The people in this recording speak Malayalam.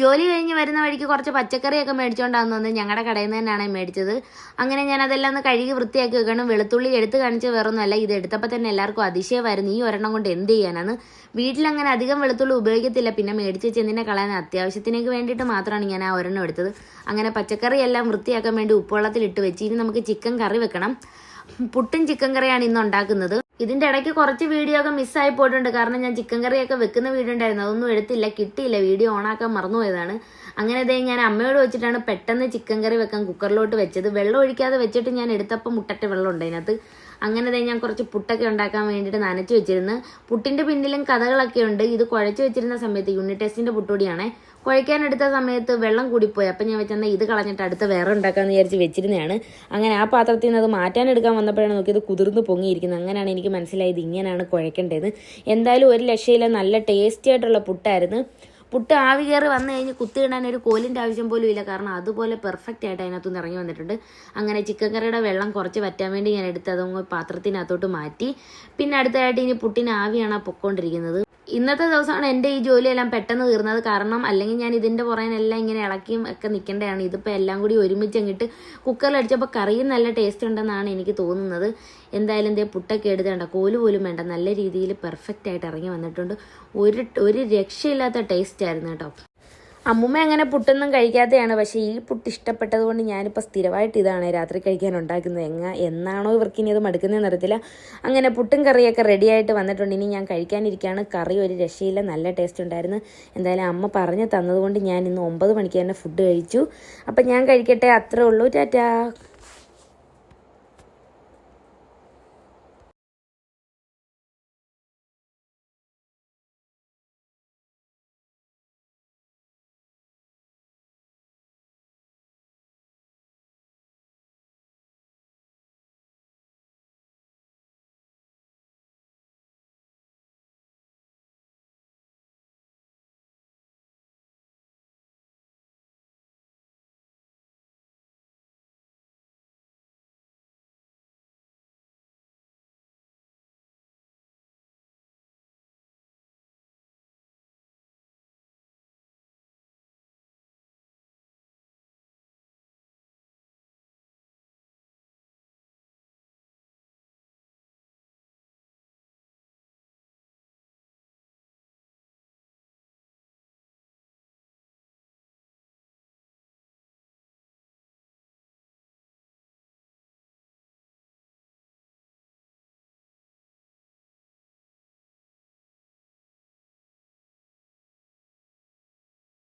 ജോലി കഴിഞ്ഞ് വരുന്ന വഴിക്ക് കുറച്ച് പച്ചക്കറിയൊക്കെ മേടിച്ചുകൊണ്ടാന്ന് വന്നത് ഞങ്ങളുടെ കടയിൽ നിന്ന് തന്നെയാണ് മേടിച്ചത്. അങ്ങനെ ഞാൻ അതെല്ലാം ഒന്ന് കഴുകി വൃത്തിയാക്കി വെക്കണം. വെളുത്തുള്ളി എടുത്ത് കാണിച്ച് വേറൊന്നുമല്ല, ഇത് എടുത്തപ്പോൾ തന്നെ എല്ലാവർക്കും അതിശയമായിരുന്നു, ഈ ഒരെണ്ണം കൊണ്ട് എന്ത് ചെയ്യാനാണ്. വീട്ടിലങ്ങനെ അധികം വെളുത്തുള്ളി ഉപയോഗിക്കത്തില്ല, പിന്നെ മേടിച്ച് വെച്ച് എന്തിനെ കളയാൻ, അത്യാവശ്യത്തിനേക്ക് വേണ്ടിയിട്ട് മാത്രമാണ് ഞാൻ ആ ഒരെണ്ണം എടുത്തത്. അങ്ങനെ പച്ചക്കറി എല്ലാം വൃത്തിയാക്കാൻ വേണ്ടി ഉപ്പുവെള്ളത്തിലിട്ട് വെച്ച് ഇനി നമുക്ക് ചിക്കൻ കറി വെക്കണം. പുട്ടും ചിക്കൻ കറിയാണ് ഇന്ന് ഉണ്ടാക്കുന്നത്. ഇതിൻ്റെ ഇടയ്ക്ക് കുറച്ച് വീഡിയോ ഒക്കെ മിസ്സായി പോയിട്ടുണ്ട്, കാരണം ഞാൻ ചിക്കൻ കറിയൊക്കെ വെക്കുന്ന വീഡിയോ ഉണ്ടായിരുന്നു, അതൊന്നും എടുത്തില്ല, കിട്ടിയില്ല, വീഡിയോ ഓണാക്കാൻ മറന്നുപോയതാണ്. അങ്ങനെ ഇതേ ഞാൻ അമ്മയോട് വെച്ചിട്ടാണ് പെട്ടെന്ന് ചിക്കൻ കറി വെക്കാൻ കുക്കറിലോട്ട് വെച്ചത്. വെള്ളം ഒഴിക്കാതെ വെച്ചിട്ട് ഞാൻ എടുത്തപ്പോൾ മുട്ടറ്റ വെള്ളം ഉണ്ട് അതിനകത്ത്. അങ്ങനെ ഞാൻ കുറച്ച് പുട്ടൊക്കെ ഉണ്ടാക്കാൻ വേണ്ടിയിട്ട് നനച്ച് വെച്ചിരുന്നു. പുട്ടിൻ്റെ പിന്നിലും കഥകളൊക്കെ ഉണ്ട്. ഇത് കുഴച്ച് വെച്ചിരുന്ന സമയത്ത് യൂണിറ്റ് ടെസ്റ്റിൻ്റെ പുട്ടുപൊടിയാണേ, കുഴയ്ക്കാനെടുത്ത സമയത്ത് വെള്ളം കൂടിപ്പോയി. അപ്പം ഞാൻ വെച്ചെന്നാൽ ഇത് കളഞ്ഞിട്ട് അടുത്ത് വേറെ ഉണ്ടാക്കാമെന്ന് വിചാരിച്ച് വെച്ചിരുന്നതാണ്. അങ്ങനെ ആ പാത്രത്തിൽ നിന്ന് അത് മാറ്റാനെടുക്കാൻ വന്നപ്പോഴാണ് നോക്കിയത് കുതിർന്ന് പൊങ്ങിയിരിക്കുന്നത്. അങ്ങനെയാണ് എനിക്ക് മനസ്സിലായത് ഇങ്ങനെയാണ് കുഴക്കേണ്ടത്. എന്തായാലും ഒരു രക്ഷയില്ല, നല്ല ടേസ്റ്റി ആയിട്ടുള്ള പുട്ടായിരുന്നു. പുട്ട് ആവി കയറി വന്നു കഴിഞ്ഞ് കുത്തിയിടാൻ ഒരു കോലിൻ്റെ ആവശ്യം പോലും ഇല്ല, കാരണം അതുപോലെ പെർഫെക്റ്റ് ആയിട്ട് അതിനകത്തുനിന്ന് ഇറങ്ങി വന്നിട്ടുണ്ട്. അങ്ങനെ ചിക്കൻ കറിയുടെ വെള്ളം കുറച്ച് വറ്റാൻ വേണ്ടി ഞാൻ എടുത്ത് അതങ്ങ് പാത്രത്തിനകത്തോട്ട് മാറ്റി. പിന്നെ അടുത്തതായിട്ട് ഇനി പുട്ടിന് ആവിയാണ് പൊക്കോണ്ടിരിക്കുന്നത്. ഇന്നത്തെ ദിവസമാണ് എൻ്റെ ഈ ജോലിയെല്ലാം പെട്ടെന്ന് തീർന്നത്, കാരണം അല്ലെങ്കിൽ ഞാൻ ഇതിൻ്റെ പുറകിനെല്ലാം ഇങ്ങനെ ഇളക്കിയും ഒക്കെ നിൽക്കേണ്ടതാണ്. ഇതിപ്പോൾ എല്ലാം കൂടി ഒരുമിച്ച് അങ്ങിട്ട് കുക്കറിലടിച്ചപ്പോൾ കറിയും നല്ല ടേസ്റ്റ് ഉണ്ടെന്നാണ് എനിക്ക് തോന്നുന്നത്. എന്തായാലും ഇതേ പുട്ടൊക്കെ എടുത്തേണ്ട, കോല് പോലും വേണ്ട, നല്ല രീതിയിൽ പെർഫെക്റ്റ് ആയിട്ട് ഇറങ്ങി വന്നിട്ടുണ്ട്. ഒരു രക്ഷയില്ലാത്ത ടേസ്റ്റ് ആയിരുന്നു കേട്ടോ. അമ്മുമ്മ അങ്ങനെ പുട്ടൊന്നും കഴിക്കാത്തതാണ്, പക്ഷേ ഈ പുട്ട് ഇഷ്ടപ്പെട്ടത് കൊണ്ട് ഞാനിപ്പോൾ സ്ഥിരമായിട്ട് ഇതാണ് രാത്രി കഴിക്കാൻ ഉണ്ടാക്കുന്നത്. എന്നാണോ ഇവർക്ക് ഇനി അത് മടുക്കുന്നതെന്ന് അറിയത്തില്ല. അങ്ങനെ പുട്ടും കറിയൊക്കെ റെഡിയായിട്ട് വന്നിട്ടുണ്ട്. ഇനി ഞാൻ കഴിക്കാനിരിക്കുകയാണ്. കറി ഒരു രക്ഷയില്ല, നല്ല ടേസ്റ്റ് ഉണ്ടായിരുന്നു. എന്തായാലും അമ്മ പറഞ്ഞു തന്നതുകൊണ്ട് ഞാൻ ഇന്ന് 9 മണിക്ക് തന്നെ ഫുഡ് കഴിച്ചു. അപ്പം ഞാൻ കഴിക്കട്ടെ, അത്രേ ഉള്ളൂ, ടാറ്റാ.